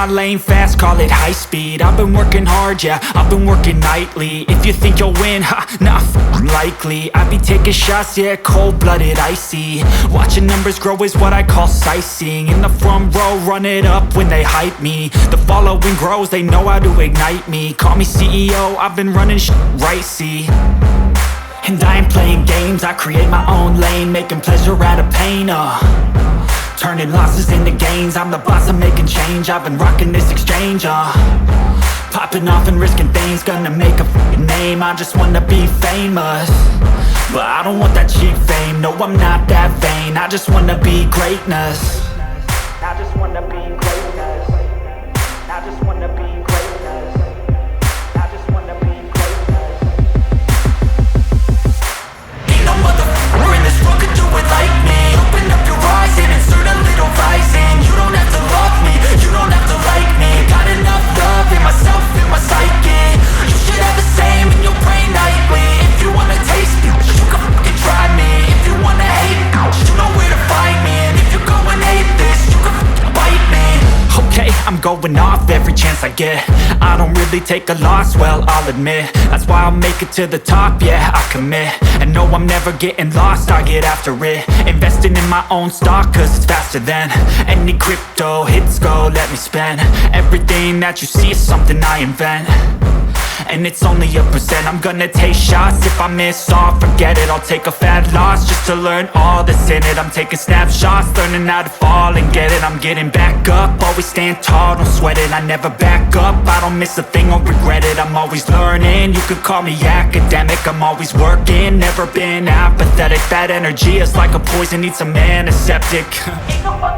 my lane fast, call it high speed. I've been working hard, yeah, I've been working nightly. If you think you'll win, ha, nah, likely. I be taking shots, yeah, cold-blooded, icy. Watching numbers grow is what I call sightseeing. In the front row, run it up when they hype me. The following grows, they know how to ignite me. Call me CEO, I've been running shit right, see. And I ain't playing games, I create my own lane, making pleasure out of pain, turning losses into gains. I'm the boss, I'm making change. I've been rocking this exchange, popping off and risking things. Gonna make a f***ing name. I just wanna be famous, but I don't want that cheap fame. No, I'm not that vain. I just wanna be greatness. I just wanna be greatness. I just wanna be greatness. I just wanna be greatness. Ain't no motherfucker in this world could do it like me. Open up your eyes and insert a little rising. You don't have to love me, you don't have to like me. Got enough love in myself, in my psyche. You should have the same in your brain nightly. If you wanna taste me, you can fucking try me. If you wanna hate me, you know where to find me. And if you go and hate this, you can fucking bite me. Okay, I'm going off every chance I get. I don't really take a loss, well, I'll admit. That's why I'll make it to the top, yeah, I commit. And no, I'm never getting lost, I get after it. Investing in my own stock, cause it's faster than any crypto hits go, let me spend. Everything that you see is something I invent, and it's only a percent. I'm gonna take shots, if I miss all, forget it. I'll take a fat loss just to learn all that's in it. I'm taking snapshots, learning how to fall and get it. I'm getting back up, always stand tall, don't sweat it. I never back up, I don't miss a thing or regret it. I'm always learning, you could call me academic. I'm always working, never been apathetic. That energy is like a poison, needs some antiseptic. Ain't nobody